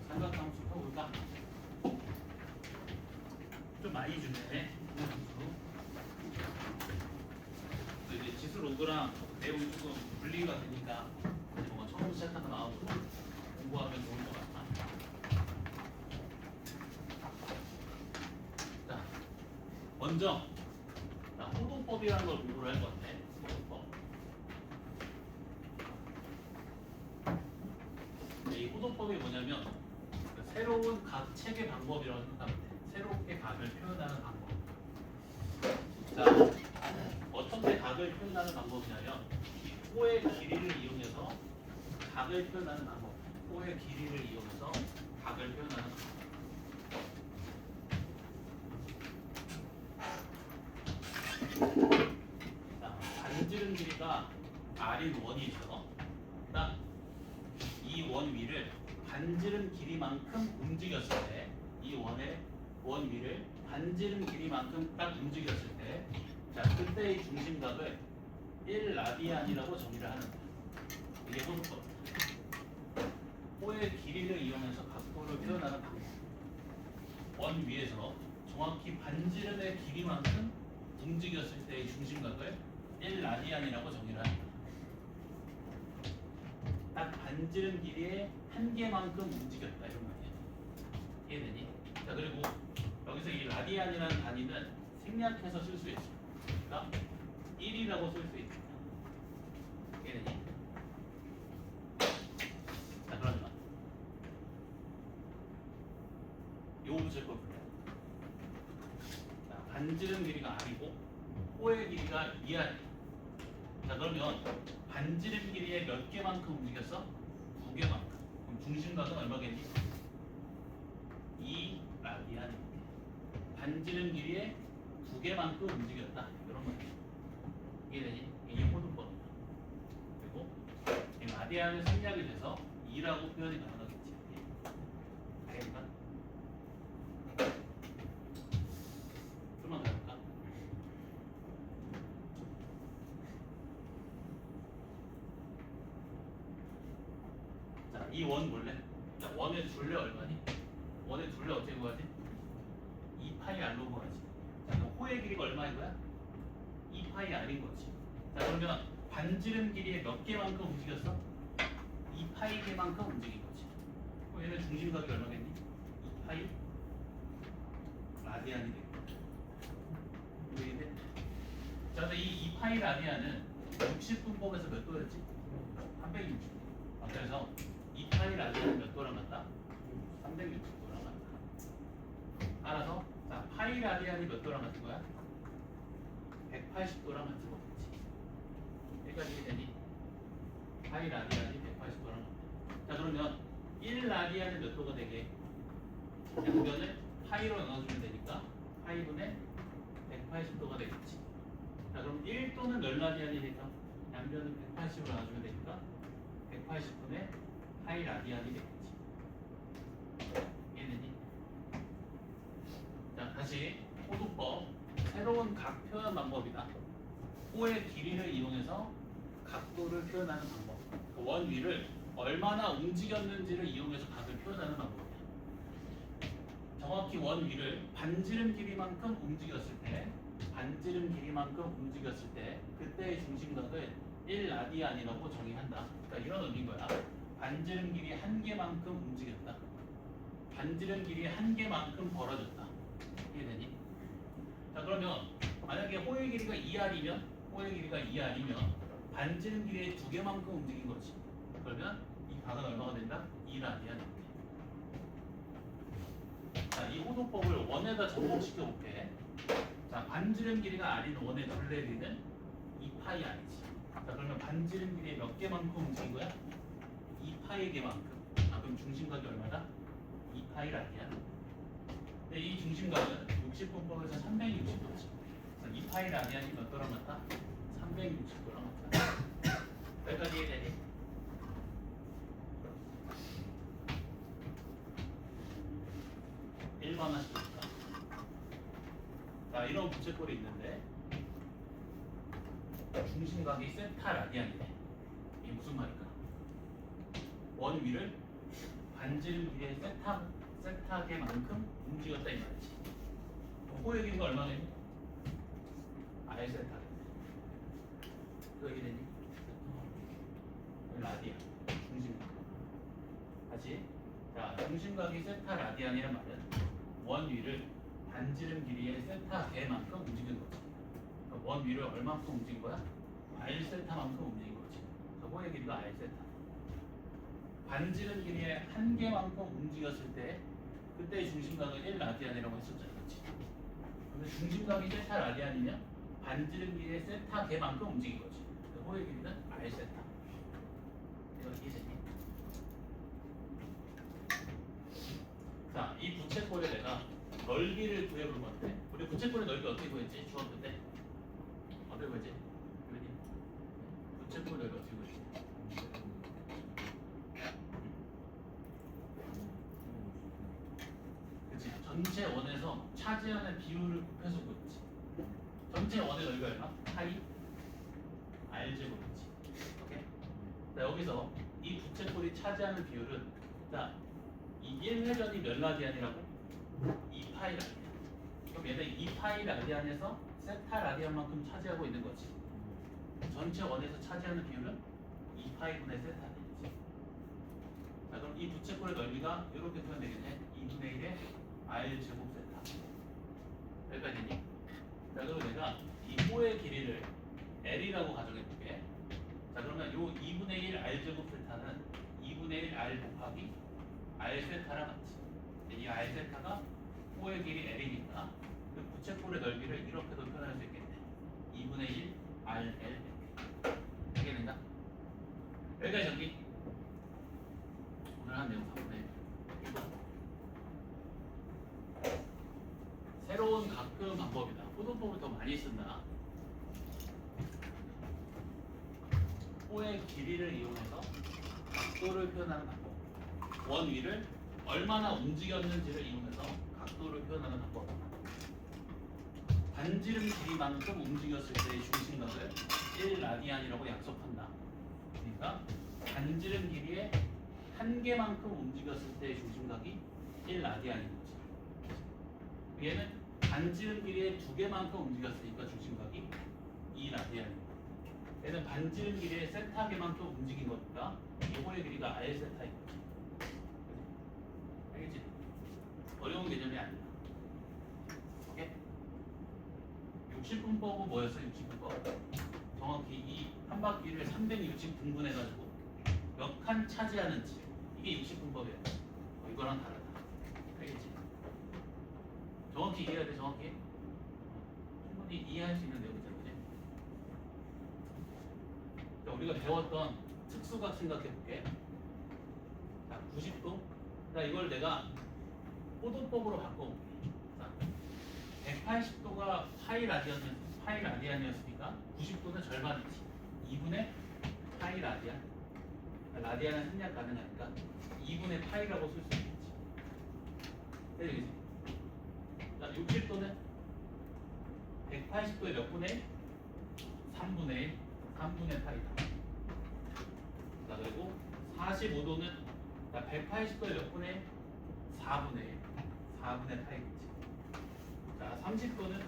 삼각함수 펴볼까? 좀 많이 주네. 이제 지수 로그랑 내용이 조금 분리가 되니까 뭔가 처음 시작하다 나오고 공부하면 좋을 것 같아. 자, 먼저 호도법이라는 걸 공부를 할 건데, 호도법. 이 호도법이 뭐냐면 새로운 각 체계 방법이라고 생각하면 돼. 새롭게 각을 표현하는 방법. 자, 어떻게 각을 표현하는 방법이냐면 이 호의 길이를 이용해서 각을 표현하는 방법. 호의 길이를 이용해서 각을 표현하는 방법. 자, 반지름 길이가 r인 원이 있어. 딱 이 원 위를 반지름 길이만큼 움직였을 때, 이 원 위를 반지름 길이만큼 딱 움직였을 때, 자, 그때의 중심각을 1라디안이라고 정의를 하는 거야. 이게 호도법. 호의 길이를 이용해서 각도를 표현하는 방법. 원 위에서 정확히 반지름의 길이만큼 움직였을 때의 중심각을 1라디안이라고 정의를 하는 거야. 딱 반지름 길이의 한 개만큼 움직였다 이런 말이야. 이해되니? 자, 그리고 여기서 이 라디안이라는 단위는 생략해서 쓸 수 있어. 그러니까 1이라고 쓸 수 있다. 이해되니? 자, 그러면 요 문제걸 볼래. 자, 반지름 길이가 r이고 호의 길이가 2r. 자, 그러면 반지름 길이의 몇 개만큼 움직였어? 2개만큼. 그럼 중심각은 얼마겠니? 2라디안. 반지름 길이의 2개만큼 움직였다. 이런 말이야. 이해되니? 이게 호도법이다. 그리고 이 라디안을 생략이 돼서 2라고 표현이 가능하겠지. 알겠나? 좀만 더 해볼까? 자, 이 원 볼래? 자, 원의 둘레 얼마니? 원의 둘레 어떻게 구하지? 2파이 r로 구하지. 자, 그럼 호의 길이가 얼마인 거야? 2파이 r인 거지. 자, 그러면 반지름 길이의 몇 개만큼 움직였어? 2파이 개만큼 움직인 거지. 그럼 얘는 중심각이 얼마겠니? 2파이 라디안이 되겠다. 이해돼? 자, 근데 이 2파이 라디안은 60분법에서 몇 도였지? 360도. 그래서 2파이 라디안은 몇 도랑 같다? 360도랑 같다. 알아서 자, 파이 라디안이 몇 도랑 같은 거야? 180도랑 같은 거겠지. 여기까지 이해되니? 파이 라디안이 180도랑 같다. 자, 그러면 1라디안은 몇 도가 되게? 양변을 파이로 나눠주면 되니까 파이분의 180도가 되겠지. 자, 그럼 1도는 몇 라디안이 될까? 양변을 180으로 나눠주면 되니까 180분의 파이 라디안이 되겠지. 이해되니? 자, 다시 호도법. 새로운 각 표현 방법이다. 호의 길이를 이용해서 각도를 표현하는 방법. 그 원 위를 얼마나 움직였는지를 이용해서 각을 표현하는 방법이야. 정확히 원 위를 반지름 길이만큼 움직였을 때, 그때의 중심각을 1라디안이라고 정의한다. 그러니까 이런 의미인 거야. 반지름 길이 한 개만큼 움직였다. 반지름 길이 한 개만큼 벌어졌다. 이해되니? 자, 그러면 만약에 호의 길이가 2r이면 반지름 길이의 2개만큼 움직인 거지. 그러면 이 각은 얼마가 된다? 2라디안. 자, 이 호도법을 원에다 접목시켜 볼게. 자, 반지름 길이가 r인 원의 둘레 길이는 2파이 r이지. 자, 그러면 반지름 길이 몇 개만큼 움직인 거야? 2파이 개만큼. 아, 그럼 중심각이 얼마다? 2파이 라디안. 근데 이 중심각은 60분법에서 360도지. 2파이 라디안이 몇 도랑 같다? 360도랑 같다. 여기까지 이해되니? 일반 하시니까. 자, 이런 부채꼴이 있는데 중심각이 세타 라디안이네. 이게 무슨 말일까? 원 위를 반지름 길이의 세타계만큼 움직였다 이 말이지. 호의 길이가 얼마겠니? R 세타. 그 얘기 되니? 라디안 중심각. 다시 자 중심각이 세타 라디안이란 말은 원 위를 반지름 길이의 세타계만큼 움직인 거지. 그러니까 원 위를 얼만큼 움직인 거야? R 세타만큼 움직인 거지. 그래서 호의 길이가 R 세타. 반지름 길이의 한 개만큼 움직였을 때 그때 중심각을 1 라디안이라고 했었잖아, 그렇지? 근데 중심각이 세타 라디안이면 반지름 길이의 세타 개만큼 움직인 거지. 호의 길이는 R 세타. 이거 이해되니? 자, 이 부채꼴에 내가 넓이를 구해볼 건데, 우리 부채꼴의 넓이 어떻게 구했지? 중학교 때? 어떻게 구했지? 부채꼴 넓이 어떻게 구했지? 그치? 전체 원에서 차지하는 비율을 곱해서 구했지. 전체 원의 넓이가 얼마? 파이 R 제곱이지. 오케이? 자, 여기서 이 부채꼴이 차지하는 비율은 자, 이 1회전이 몇 라디안이라고? 2파이 라디안. 그럼 얘는 2파이 라디안에서 세타 라디안만큼 차지하고 있는 거지. 전체 원에서 차지하는 비율은 2파이분의 세타 되지. 자, 그럼 이 부채꼴의 넓이가 이렇게 표현되겠네. 2분의 1의 R 제곱 세타. 여기까지 되니? 자, 그럼 내가 이 호의 길이를 L이라고 가정해볼게. 자, 그러면 요 2분의 1 R 제곱 세타는 2분의 1 R 곱하기 R 세타랑 같이. 이 R 세타가 호의 길이 L이니까 그 부채꼴의 넓이를 이렇게도 표현할 수 있겠네. 2분의 1 RL 알겠는가? 여기까지 정리. 오늘 한 내용 3분의 1. 새로운 각 표현 방법이다. 호도법을 더 많이 쓴다. 호의 길이를 이용해서 각도를 표현하는 방법. 원 위를 얼마나 움직였는지를 이용해서 각도를 표현하는 방법. 반지름 길이만큼 움직였을 때의 중심각을 1 라디안이라고 약속한다. 그러니까 반지름 길이의 한 개만큼 움직였을 때의 중심각이 1 라디안인 거지. 얘는 반지름 길이의 두 개만큼 움직였으니까 중심각이 2 라디안인 거야. 얘는 반지름 길이의 세타 개만큼 움직인 거니까 이 호의 길이가 R 세타인 거지. 알겠지? 어려운 개념이 아니다. 오케이? 60분법은 뭐였어? 60분법. 정확히 이 한 바퀴를 360등분 해가지고 몇 칸 차지하는지 이게 60분법이야. 이거랑 다르다. 알겠지? 정확히 이해해야 돼. 정확히. 충분히 이해할 수 있는 내용이잖아. 그지? 자, 우리가 배웠던 특수각 생각해볼게. 자, 90도. 자, 이걸 내가 호도법으로 바꿔볼게. 자, 180도가 파이 라디안이었으니까 90도는 절반이지. 2분의 파이 라디안. 라디안은 생략 가능하니까 2분의 파이라고 쓸 수 있겠지. 되겠지? 자, 60도는 180도의 몇 분의 1? 3분의 1, 3분의 파이다. 자, 그리고 45도는 180도의 몇 분의 1? 4분의 1, 4분의 파이겠지. 자, 30도는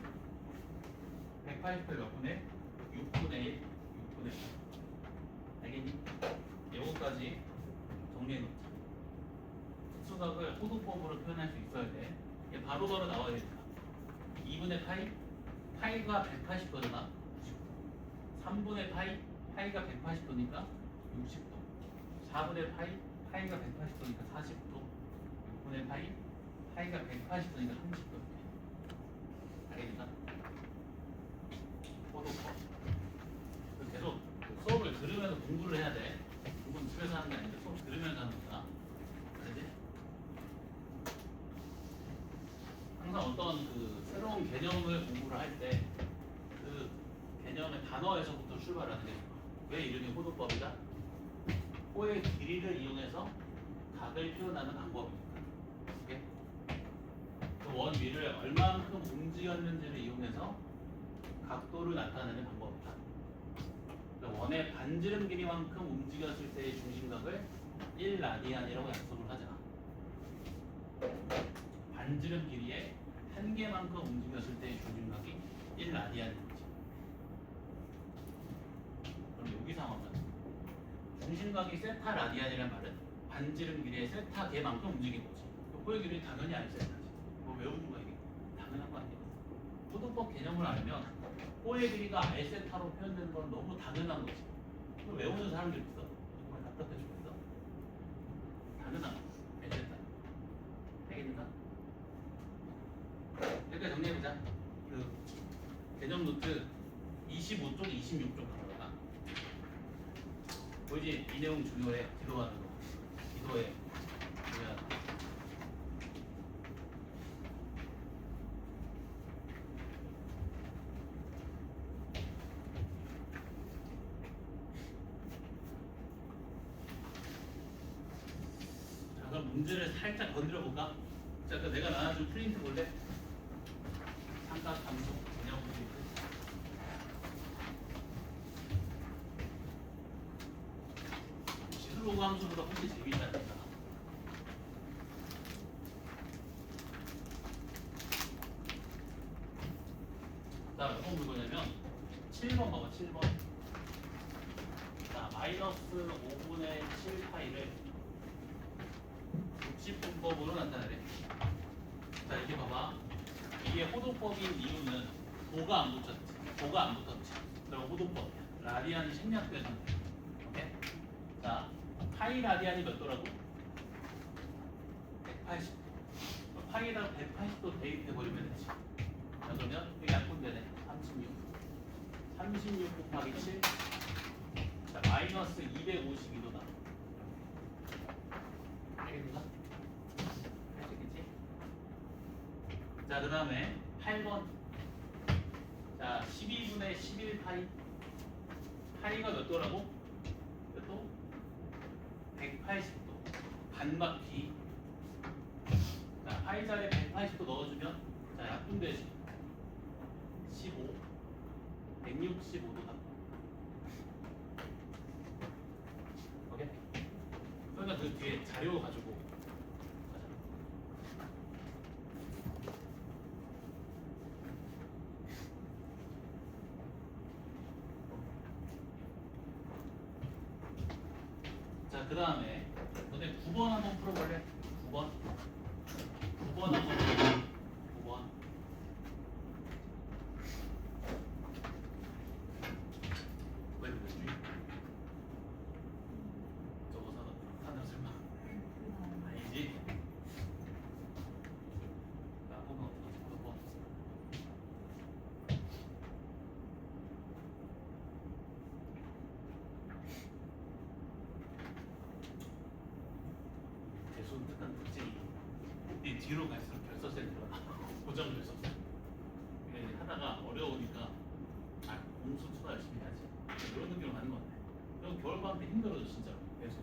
180도의 몇 분의 1? 6분의 1, 6분의 1. 알겠니? 요거까지 정리해놓자. 특수각을 호도법으로 표현할 수 있어야 돼. 이게 바로바로 나와야 됩니다. 2분의 파이, 파이가 180도잖아. 90도. 3분의 파이, 파이가 180도니까 60도. 4분의 파이, 파이가 180도니까 40도. 6분의 파이, 파이가 180도니까 30도. 알겠습니까? 호도법. 계속 수업을 들으면서 공부를 해야 돼. 공부는 집에서 하는 게 아닌데 수업 들으면서 하는 거다. 알지? 항상 어떤 그 새로운 개념을 공부를 할 때 그 개념의 단어에서부터 출발하는 게 좋아. 왜 이름이 호도법이다? 호의 길이를 이용해서 각을 표현하는 방법이니까. 오케이? 그 원 위를 얼만큼 움직였는지를 이용해서 각도를 나타내는 방법이다. 원의 반지름 길이만큼 움직였을 때의 중심각을 1라디안이라고 약속을 하자. 반지름 길이의 한 개만큼 움직였을 때의 중심각이 1라디안이지. 그럼 여기 상황은 중심각이 세타 라디안이란 말은 반지름 길이의 세타 개만큼 움직인 거지. 요거의 길이는 당연히 알 세타지. 뭐 외우는 거야 이게? 당연한 거 아니야. 호도법 개념을 알면 호의 길이가 r 세타로 표현되는 건 너무 당연한 거지. 그걸 외우는 사람들 있어. 정말 답답해 죽겠어. 당연한 거. r 세타. 알겠는가? 여기까지 정리해보자. 그 개념 노트 25쪽, 26쪽 가다가 보이지? 이 내용 중요해. 기도하는 거. 기도해. 뭐야? 자, 그럼 문제를 살짝 건드려 볼까? 자, 그 내가 나눠준 프린트 볼래? 삼각 함수 개념 프린트. 지수로그 함수보다 훨씬 재밌다니까. 자, 어떤 물건이냐면 7번 봐봐. 7번. 자, 마이너스 5분의 7파이를 60분법으로 나타내래. 자, 이게 봐봐. 이게 호도법인 이유는 도가 안 붙었지. 도가 안 붙었지. 그럼 호도법이야. 라디안이 생략돼서. 오케이? 자, 파이 라디안이 몇 도라고? 180. 파이에다가 180도 대입해버리면 되지. 자, 그러면 이게 약분되네. 36. 36 곱하기 7. 자, 마이너스 252도다. 알겠는가? 알겠지? 자, 그 다음에 8번. 자, 12분의 11파이. 파이가 몇 도라고? 몇 도? 180도. 반바퀴. 자, 파이 자리에 180도 넣어주면, 자, 약분되지. 15. 165도다. 오케이? 그러니까 그 뒤에 자료 가지고 가자. 자, 그 다음에 너네 9번 한번 풀어볼래? 9번. 9번 한번 풀어볼래? 9번. 왜 그랬지? 저거 사다 설마 아니지? 나 한번 풀어봐. 대수는 특한 특징이 이 뒤로 갈수록 결석선이 늘어나. 고정 결석선. 그러니까 이제 하다가 어려우니까 공수 추가 열심히 해야지. 이런 느낌으로 가는 건데. 그럼 겨울방학 때 힘들어져 진짜로. 계속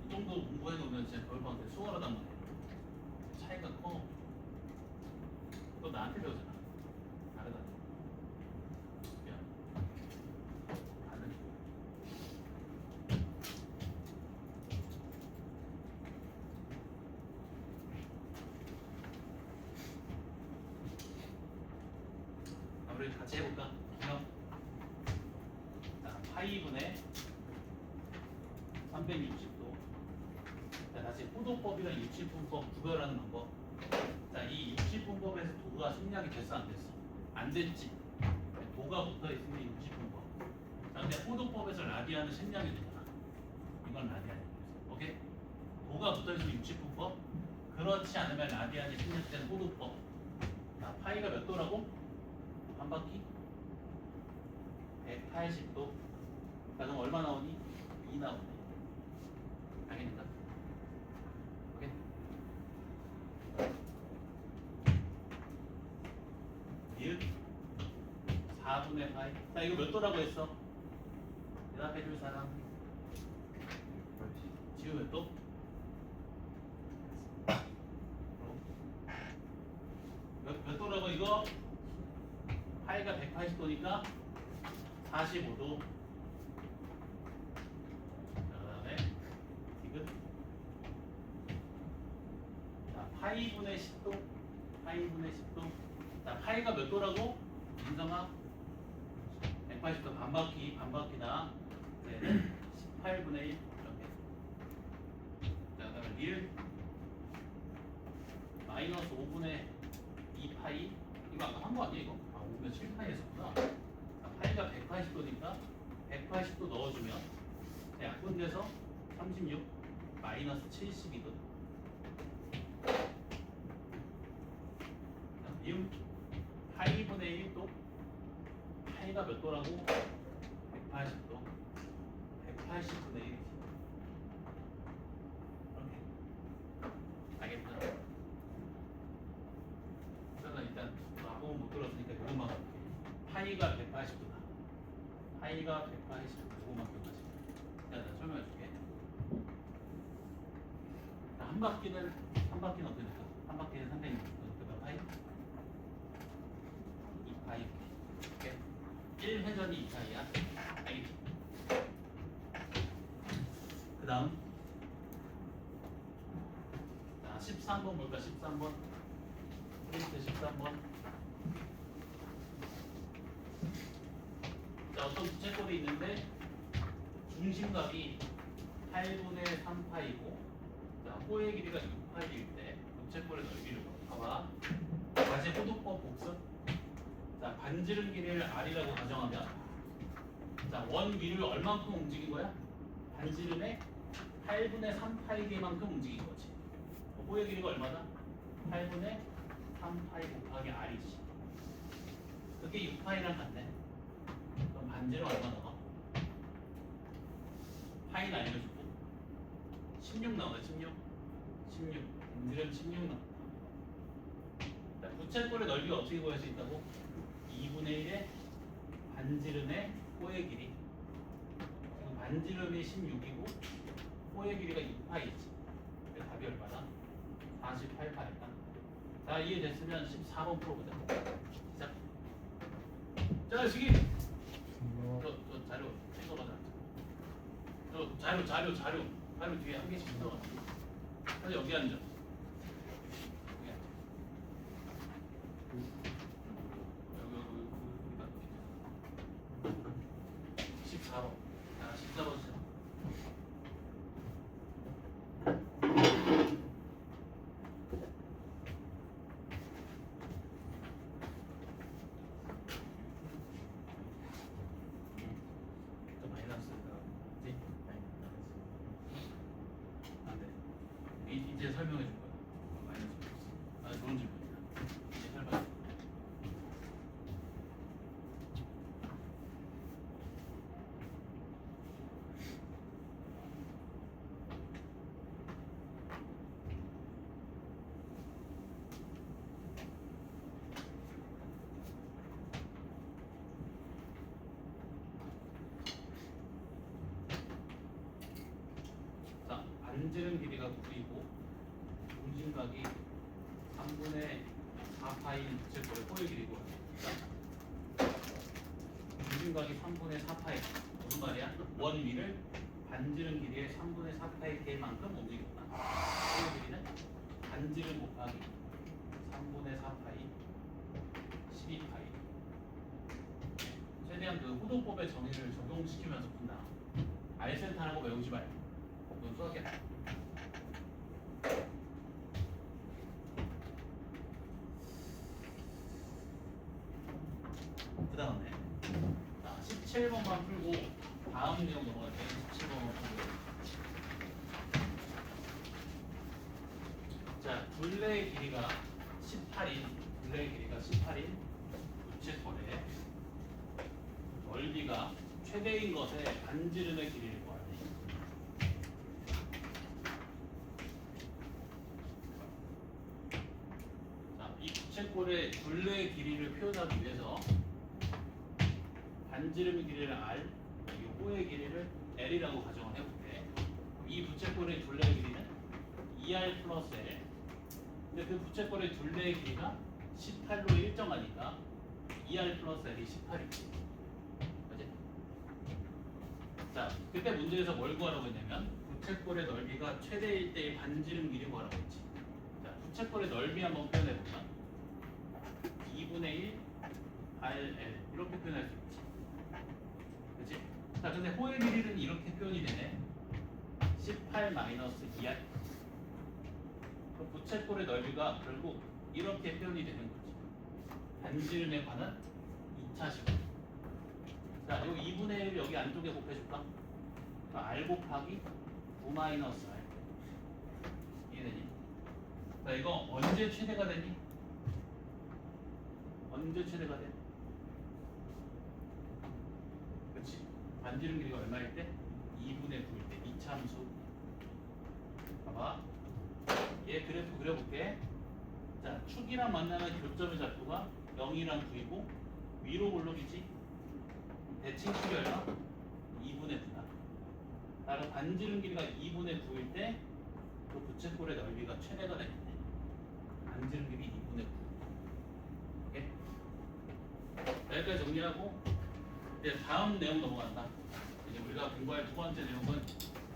이 정도 공부해 놓으면 진짜 겨울방학 때 수월하단 말이야. 차이가 커. 너 나한테 배우잖아. 다르다. 야, 다른. 우리 같이 해볼까? 그럼 자, 파이분의 360도. 자, 다시 호도법이랑 60분법 구별하는 방법. 자, 이 60분법에서 도가 생략이 됐어 안 됐어? 안 됐지. 도가 붙어있으면 60분법. 자, 근데 호도법에서 라디안은 생략이 되잖아. 이건 라디안이야. 오케이? 도가 붙어있으면 60분법. 그렇지 않으면 라디안이 생략된 호도법. 자, 파이가 몇 도라고? 한 바퀴? 180도. 자, 그럼 얼마 나오니? 2 나오네. 알겠는가? 오케이? 이웃 4분의 파이. 자, 이거 몇 도라고 했어? 대답해줄 사람. 지금 몇 도? 몇 도라고 이거? 파이가 180도니까 45도. 자, 그 다음에 파이분의 10도, 파이분의 10도. 자, 파이가 몇 도라고? 인성아? 180도 반바퀴, 반바퀴다. 네, 18분의 1 이렇게. 자, 그다음에 릴 마이너스 5분의 2 파이. 이거 아까 한 거 아니야 이거? 아, 5분의 7 파이 했었구나. 자, 파이가 180도니까 180도 넣어주면 약분돼서 36 마이너스 72도. 미음 파이분의 1도. 파이가 몇 도라고? 180도. 180분의 1이지. 이렇게. 알겠죠? 그러면 일단 아무건 못 들었으니까 요것만 할게. 파이가 180도다. 파이가 180도. 요것만 기억하시고. 내가 설명해 줄게. 한 바퀴는 어떻게 될까? 한 바퀴는 360도. 파이? 2파이. 이렇게. 1회전이 2파이야. 알겠지? 그 다음 자 13번 볼까? 13번 프린트 13번. 자 어떤 부채꼴이 있는데 중심각이 8분의 3파이고 자 호의 길이가 6파이일 때 부채꼴의 넓이를 봐봐. 다시 호도법 복습. 자 반지름 길이를 R이라고 가정하면 자 원 위를 얼만큼 움직인 거야? 반지름의 8분의 3파이만큼 움직인 거지. 호의 길이가 얼마다? 8분의 3파이 곱하기 R이지. 그게 6파이랑 같네. 그럼 반지름 얼마 나와? 파이는 알려주고 16 나오네. 16 반지름 16 나온다. 자, 부채꼴의 넓이가 어떻게 구할 수 있다고? 2분의 1의 반지름의 호의 길이. 지금 반지름이 16이고 호의 길이가 6파이지. 답이 얼마다? 48파이다. 자 이해됐으면 14번 풀어보자. 시작. 자 시기. 저 자료 챙겨가자. 저 자료 뒤에 한 개씩 넣어. 그래서 여기 앉아. 여기 앉아. 여기 14번. 자 14번 시작. 이제 설명해 줄 거야. 마이너스 플러스. 아 좋은 질문이다. 이제 설명. 자 반지름 길이가 9이고 중심각이 3분의 4파인 부채꼴의 호의 길이고 중심각이 3분의 4파이 무슨 말이야? 원 위를 반지름 길이의 3분의 4파이 K만큼 움직였다. 호의 길이는 반지름 곱하기 3분의 4파이 12파이. 최대한 그 호도법의 정의를 적용시키면서 푼다. 알센타라고 외우지 말고 그건 수학이야. 그 다음에 17번만 풀고 다음 내용 넘어갈게요. 17번만 풀고. 자 둘레의 길이가 18인 부채꼴의 넓이가 최대인 것의 반지름의 길이를 구하래. 자, 이 부채꼴의 둘레의 길이를 표현하기 위해서 반지름의 길이를 R, 이 호의 길이를 L이라고 가정을 해볼게. 이 부채꼴의 둘레의 길이는 2R 플러스 L. 근데 그 부채꼴의 둘레의 길이가 18로 일정하니까 2R 플러스 L이 18이지. 그치? 자, 그때 문제에서 뭘 구하라고 했냐면 부채꼴의 넓이가 최대일 때의 반지름 길이 구하라고 했지. 자, 부채꼴의 넓이 한번 표현해 볼까? 2분의 1 RL 이렇게 표현할 수 있지. 그치? 자, 근데 호의 길이는 이렇게 표현이 되네. 18 마이너스 2R. 그럼 부채꼴의 넓이가 결국 이렇게 표현이 되는 거지. 반지름에 관한 2차식. 자, 여기 2분의 1 여기 안쪽에 곱해줄까? R 곱하기 9 마이너스 R. 이해되니? 자, 이거 언제 최대가 되니? 언제 최대가 돼? 그렇지. 반지름 길이가 얼마일 때? 2분의 9일 때. 이차함수. 봐봐. 얘 그래프 그려볼게. 자, 축이랑 만나는 교점의 좌표가 0이랑 9이고 위로 볼록이지? 대칭축이 얼마? 2분의 9다. 따라 반지름 길이가 2분의 9일 때 그 부채꼴의 넓이가 최대가 되겠네. 반지름 길이 2분의 9. 오케이? 자, 여기까지 정리하고 이제 다음 내용 넘어간다. 이제 우리가 공부할 두 번째 내용은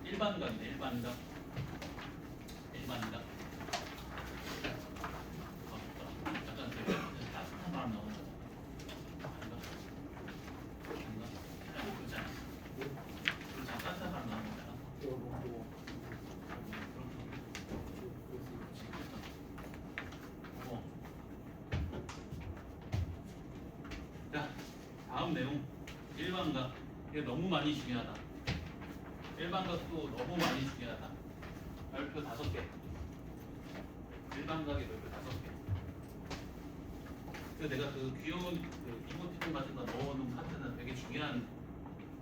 일반각이네. 일반각. 일반각. 약간 따뜻한 바람 나오는 거. 아닌가? 아닌가? 뭐 그렇지 않아? 그렇지 않아? 따뜻한 바람 나오는 거잖아. 자, 다음 내용 일반각. 이게 너무 많이 중요하다. 일반각도 너무 많이 중요하다. 별표 5개. 일반각의 별표 5개. 그 내가 그 귀여운 그 이모티콘 같은 거 넣어놓은 카드는 되게 중요한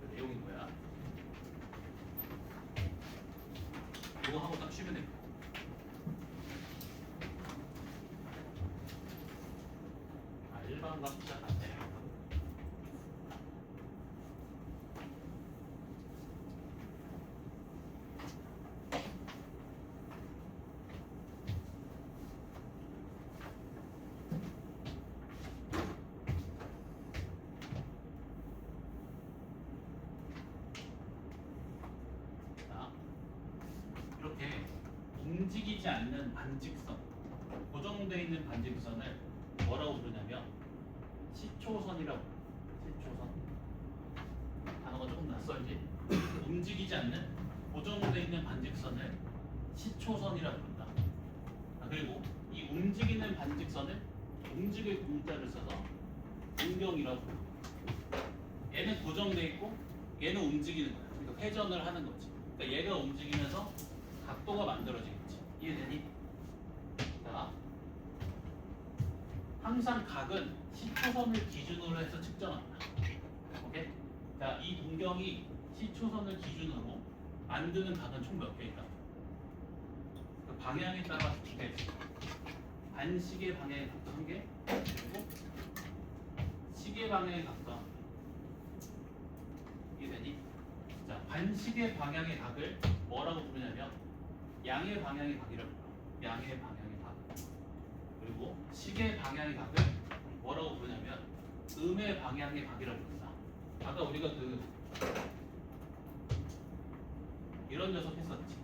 그 내용인 거야. 이거 하고 딱 쉬면 돼. 아, 일반각 시작 안 돼. 자, 이렇게 움직이지 않는 반직선, 고정되어 있는 반직선을 뭐라고 부르냐면 시초선이라고 불러. 시초선. 단어가 조금 낯설지? 움직이지 않는 고정되어 있는 반직선을 시초선이라고 부른다. 아, 그리고 이 움직이는 반직선을 움직일 공자를 써서 운경이라고 부른다. 얘는 고정되어 있고 얘는 움직이는 거야. 그러니까 회전을 하는 거지. 그러니까 얘가 움직이면서 각도가 만들어지겠지. 이해되니? 자, 항상 각은 시초선을 기준으로 해서 측정한다. 오케이? 자, 이 동경이 시초선을 기준으로 만드는 각은 총 몇 개일까? 그 방향에 따라서 2개. 반시계 방향의 각도 1개, 그리고 시계 방향의 각도. 이해되니? 자, 반시계 방향의 각을 뭐라고 부르냐면 양의 방향의 각이라고 불러. 양의 방향의 각. 그리고 시계 방향의 각을 뭐라고 부르냐면 음의 방향의 각이라고 부른다. 아까 우리가 그 이런 녀석 했었지.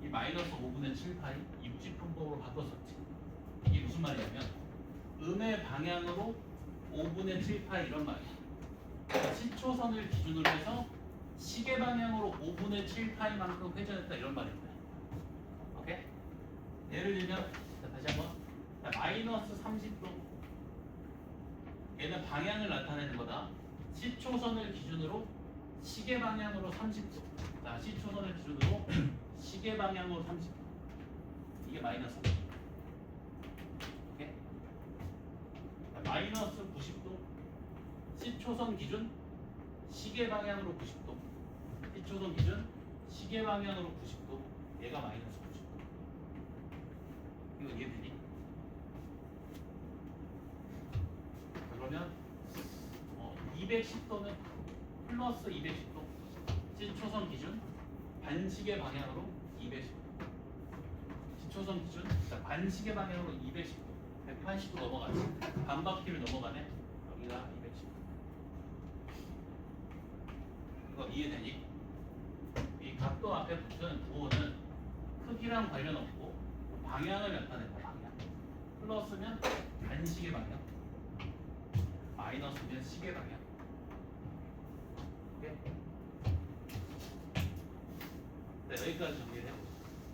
이 마이너스 5분의 7파이 이 무식분법으로 바꿨었지. 이게 무슨 말이냐면 음의 방향으로 5분의 7파이 이런 말이야. 그러니까 시초선을 기준으로 해서 시계 방향으로 5분의 7파이만큼 회전했다 이런 말입니다. 오케이? 예를 들면 자, 다시 한번 자, 마이너스 30도 얘는 방향을 나타내는 거다. 시초선을 기준으로 시계 방향으로 30도. 자, 시초선을 기준으로 시계 방향으로 30도. 이게 마이너스 50도. 오케이? 자, 마이너스 90도. 시초선 기준 시계 방향으로 90도. 시초선 기준 시계 방향으로 90도. 얘가 마이너스 90도. 이거 이해되니? 그러면 210도는 플러스 210도. 시초선 기준 반시계 방향으로 210도. 시초선 기준 자, 반시계 방향으로 210도. 180도 넘어가지. 반바퀴를 넘어가네. 여기가 210도. 이거 이해되니? 이 각도 앞에 붙은 부호는 크기랑 관련 없고 방향을 나타낸다. 방향. 플러스면 반시계 방향, 마이너스면 시계 방향. 오케이? 네, 여기까지 정리를 해보죠.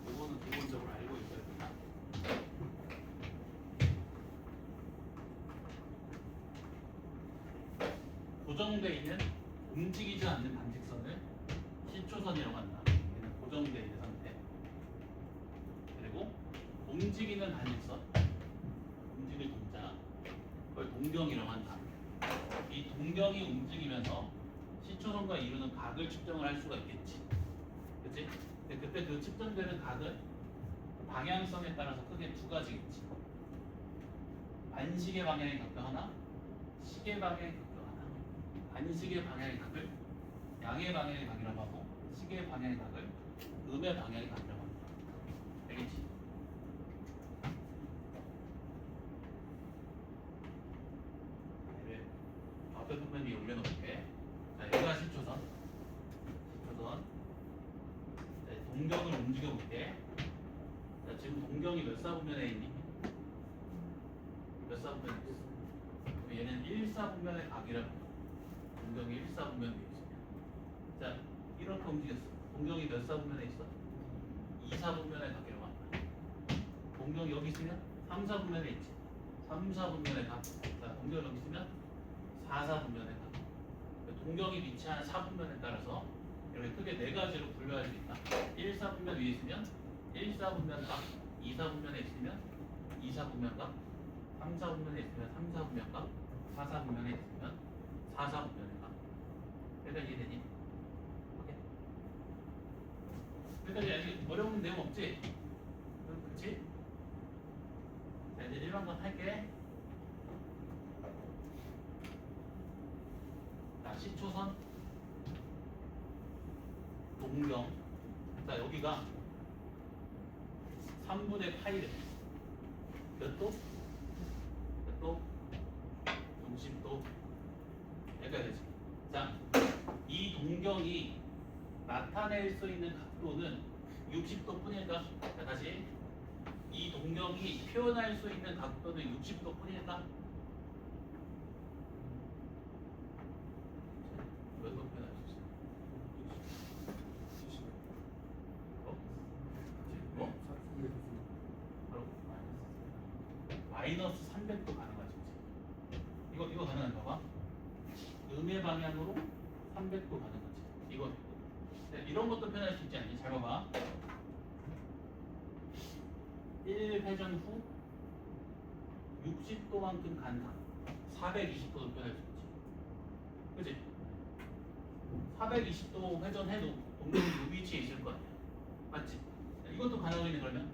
이거는 기본적으로 알고 있어야 된다. 고정되어 있는 움직이지 않는 반직선을 시초선이라고 한다. 얘는 고정되어 있는 상태. 그리고 움직이는 반직선, 움직일 동작, 그걸 동경이라고 한다. 이 동경이 움직이면서 시초선과 이루는 각을 측정을 할 수가 있겠지. 그치? 근데 그때 그 측정되는 각은 방향성에 따라서 크게 두 가지겠지. 반시계 방향의 각도 하나, 시계 방향의 각도 하나. 반시계 방향의 각을 양의 방향의 각이라고 하고, 시계 방향의 각을 음의 방향의 각이라고 합니다. 알겠지? 얘를 좌표 평면 위에 올려놓을게. 자, 얘가 시초선. 자, 동경을 움직여볼게. 자, 지금 동경이 몇 사분면에 있니? 몇 사분면에 있어? 그럼 얘는 1사분면의 각이라고 합니다. 동경이 1사분면 위에 있으면. 자, 이렇게 움직였어. 동경이 몇 사분면에 있어? 2사분면의 각이라고 합니다. 동경이 여기 있으면 3사분면에 있지. 3사분면의 각. 자, 동경이 여기 있으면 4사분면의 각. 동경이 위치한 사분면에 따라서 이렇게 크게 네 가지로 분류할 수 있다. 1사분면 위에 있으면 1사분면 각, 2사분면에 있으면 2사분면 각, 3사분면에 있으면 3사분면 각, 4사분면에 있으면 4사분면의 각. 여기까지 이해되니? 오케이. 여기까지 아직 어려운 내용 없지? 그렇지? 자, 이제 일반관 할게. 자, 시초선, 동경. 자, 여기가 3분의 파이래. 몇 도? 몇 도? 60도. 여기까지. 자, 이 동경이 나타낼 수 있는 각도는 60도 뿐일까? 자, 다시. 이 동경이 표현할 수 있는 각도는 60도 뿐일까? 몇 도 표현할 수 있어? 뭐? 바로 마이너스 300도 가능하지. 이거 가능한가 봐. 음의 방향으로 300도 가능하지. 이거 이런 것도 표현할 수 있지 않니? 잘 봐봐. 1회전 후 60도만큼 간 각, 420도도 표현할 수 있지. 그치? 420도 회전해도 동경이 이 위치에 있을 거 아니야. 맞지? 이것도 가능하겠네. 그러면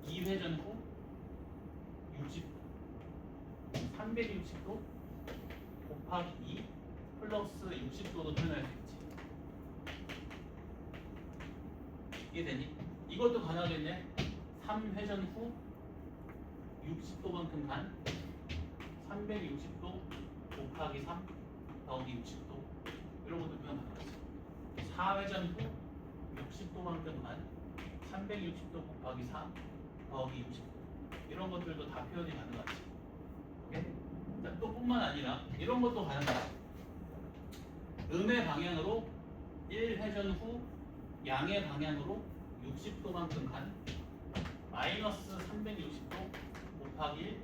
2회전 후 60도, 360도 곱하기 2 플러스 60도도 표현할 수 있지. 이해되니? 이것도 가능하겠네. 3회전 후 60도만큼 간 360도 곱하기 3 더하기 60도, 이런 것도 표현 가능하지. 4회전 후 60도만큼 간 360도 곱하기 4 더하기 60도, 이런 것들도 다 표현이 가능하지. 오케이? 자, 또 뿐만 아니라 이런 것도 가능하지. 음의 방향으로 1회전 후 양의 방향으로 60도만큼 간 마이너스 360도 곱하기 1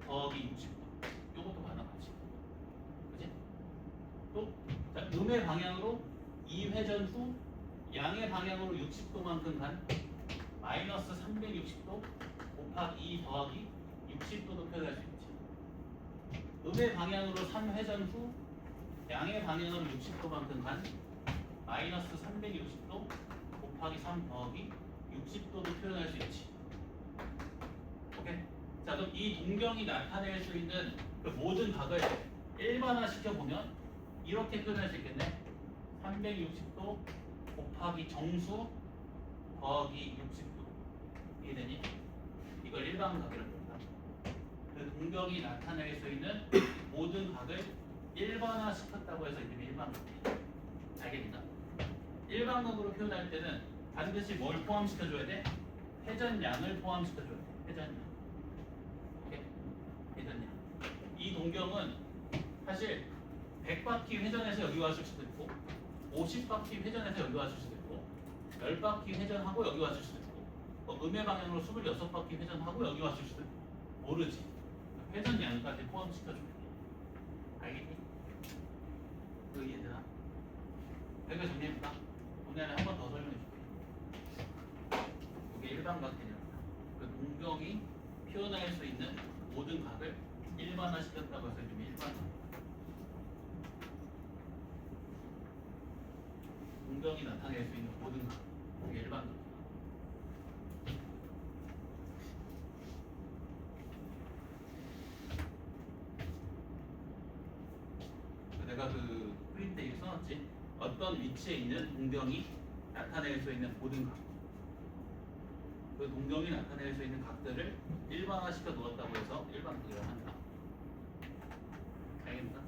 더하기 60도, 이것도 가능하지. 그치? 또 자, 음의 방향으로 2회전 후 양의 방향으로 60도만큼 간 마이너스 360도 곱하기 2 더하기 60도도 표현할 수 있지. 음의 방향으로 3회전 후 양의 방향으로 60도만큼 간 마이너스 360도 곱하기 3 더하기 60도도 표현할 수 있지. 오케이? 자, 그럼 이 동경이 나타낼 수 있는 그 모든 각을 일반화 시켜보면 이렇게 표현할 수 있겠네. 360도 곱하기 정수 더하기 60도. 이해되니? 이걸 일반각이라고 합니다. 그 동경이 나타낼 수 있는 모든 각을 일반화 시켰다고 해서 이름이 일반각이에요. 알겠나? 일반각으로 표현할 때는 반드시 뭘 포함시켜줘야 돼? 회전량을 포함시켜줘야 돼. 회전량. 오케이? 회전량. 이 동경은 사실 100바퀴 회전해서 여기 왔을 수도 있고 50바퀴 회전해서 여기 왔을 수도 있고 10바퀴 회전하고 여기 왔을 수도 있고 음의 방향으로 26바퀴 회전하고 여기 왔을 수도 있고 모르지. 회전량까지 포함시켜줘야 돼. 알겠니? 그 이해되나? 여기가 정리해볼까? 오늘 안에 한 번 더 설명해줄게. 이게 일반각 개념이다. 그 동경이 표현할 수 있는 모든 각을 일반화시켰다고 해서 이름이 일반화. 동경이 나타낼 수 있는 모든 각, 그게 일반각. 내가 그 프린트에 써놨지. 어떤 위치에 있는 동경이 나타낼 수 있는 모든 각. 그 동경이 나타낼 수 있는 각들을 일반화시켜 놓았다고 해서 일반각이라고 한다. 알겠나?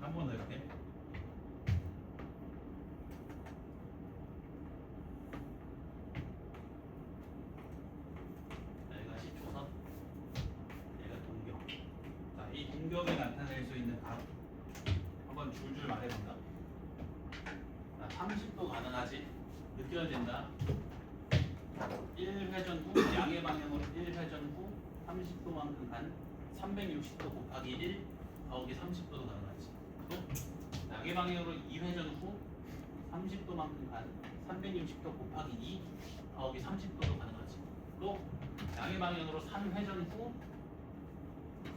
한 번 더 이렇게. 여기가 10초선, 얘가 동경. 자, 이 동경이 나타낼 수 있는 각 한번 줄줄 말해본다. 자, 30도 가능하지? 느껴진다. 1회전 후 양의 방향으로 1회전 후 30도만큼 간 360도 곱하기 1 더하기 30도도 가능하지. 또 양의 방향으로 2회전 후 30도만큼 간 360도 곱하기 2 더하기 30도도 가능하지. 또 양의 방향으로 3회전 후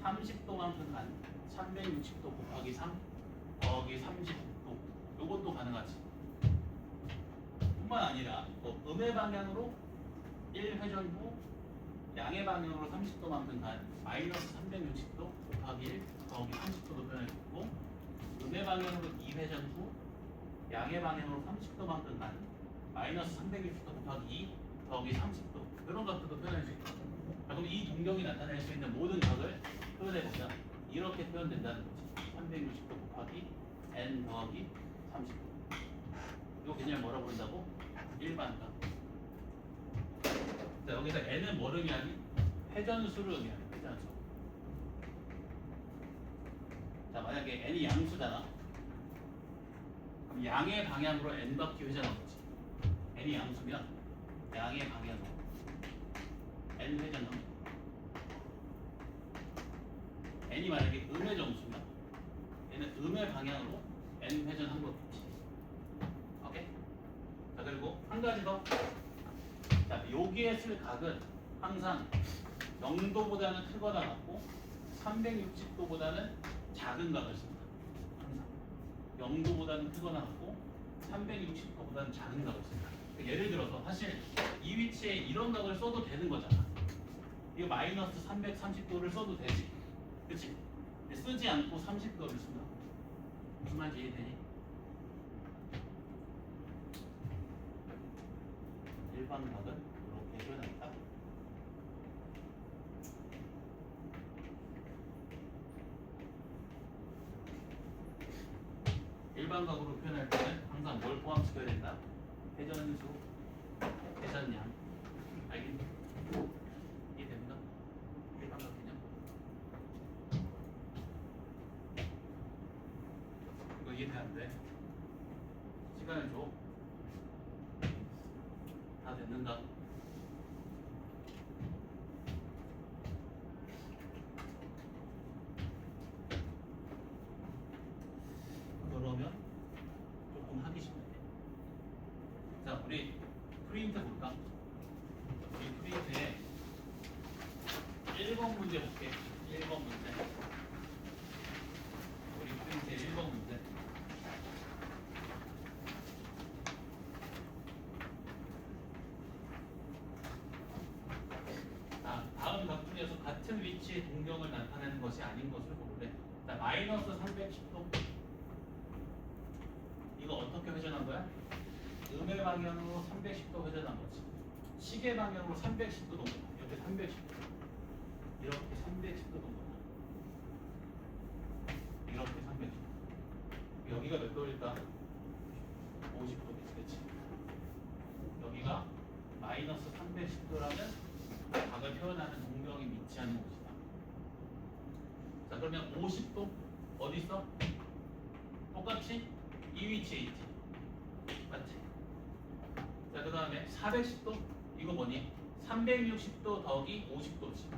30도만큼 간 360도 곱하기 3 더하기 30도 요것도 가능하지. 뿐만 아니라 또 음의 방향으로 1회전 후 양의 방향으로 30도만큼 간 마이너스 360도 곱하기 1 더하기 30도도 표현해줬고, 음의 방향으로 2회전 후 양의 방향으로 30도만큼 간 마이너스 360도 곱하기 2 더하기 30도 이런 것들도 표현할 수 있다. 자, 그럼 이 동경이 나타낼 수 있는 모든 각을 표현해보자. 이렇게 표현된다는 거지. 360도 곱하기 n 더하기 30도. 이거 그냥 뭐라고 부른다고? 일반각. 자, 여기서 n은 뭐를 의미하니? 회전수를 의미하니. 회전수. 자, 만약에 n이 양수잖아. 그럼 양의 방향으로 n바퀴 회전하는 거지. n이 양수면 양의 방향으로 n 회전하는 거지. n이 만약에 음의 정수면 얘는 음의 방향으로 n 회전한 거겠지. 오케이? 자, 그리고 한 가지 더. 자, 여기에 쓸 각은 항상 0도보다는 크거나 같고 360도보다는 작은 각을 씁니다. 항상 0도보다는 크거나 같고 360도보다는 작은 각을 씁니다. 예를 들어서 사실 이 위치에 이런 각을 써도 되는 거잖아. 이거 마이너스 330도를 써도 되지. 그치? 쓰지 않고 30도를 쓴다. 무슨 말인지 이해되니? 일반각은 이렇게 표현합니다. 일반각으로 표현할 때는 항상 뭘 포함시켜야 된다? 회전수, 회전량. 알겠니? 이해됩니까? 일반각 개념. 이거 이해되는데 시간을 줘. 다 됐는가? 그러면 조금 하기 쉽네. 자, 우리 프린트 볼까? 우리 프린트에 1번 문제 볼게. 1번 문제. 우리 프린트에 1번 문제. 다음 각 중에서 같은 위치의 동경을 나타내는 것이 아닌 것을 고르래. 자, 마이너스 310도. 이거 어떻게 회전한 거야? 음의 방향으로 310도 회전한 거지. 시계 방향으로 310도 동거. 이렇게 310도. 이렇게 310도 동거. 이렇게 310도. 여기가 몇 도일까? 50도겠지, 그치? 여기가 마이너스 310도라는 각을 표현하는 동경이 위치하는 곳이다. 자, 그러면 50도 어디 있어? 똑같이 이 위치에 있지. 맞지? 자, 그 다음에 410도 이거 뭐니? 360도 더하기 50도지.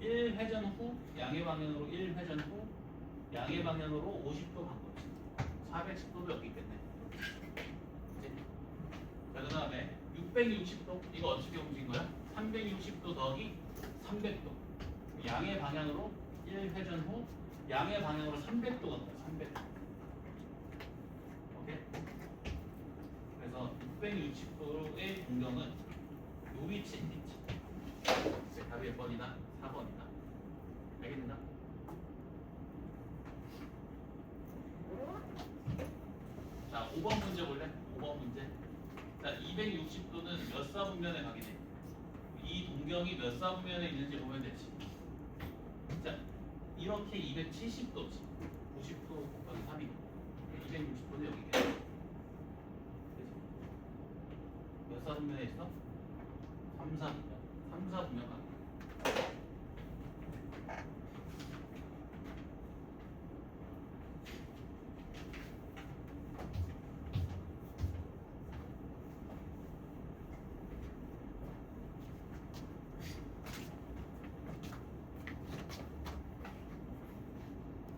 1회전 후 양의 방향으로 1회전 후 양의 방향으로 50도 간 거지. 410도도 여기 있겠네. 그치? 자, 그 다음에 660도 이거 어떻게 움직인 거야? 360도 더하기 300도. 양의 방향으로 1회전 후 양의 방향으로 300도 간 거야. 300도. 오케이? 그래서 660도의 공경은 요 위치에 있지. 답이 몇 번이다? 4번이다. 알겠나? 자, 5번 문제 볼래? 5번 문제. 자, 260도는 몇 사분면에 가게 돼? 이 동경이 몇 사분면에 있는지 보면 되지. 자, 이렇게 270도지. 90도 곱하기 3이고 260도는 여기겠지. 몇 사분면에 있어? 3사분면. 3사분면 가게.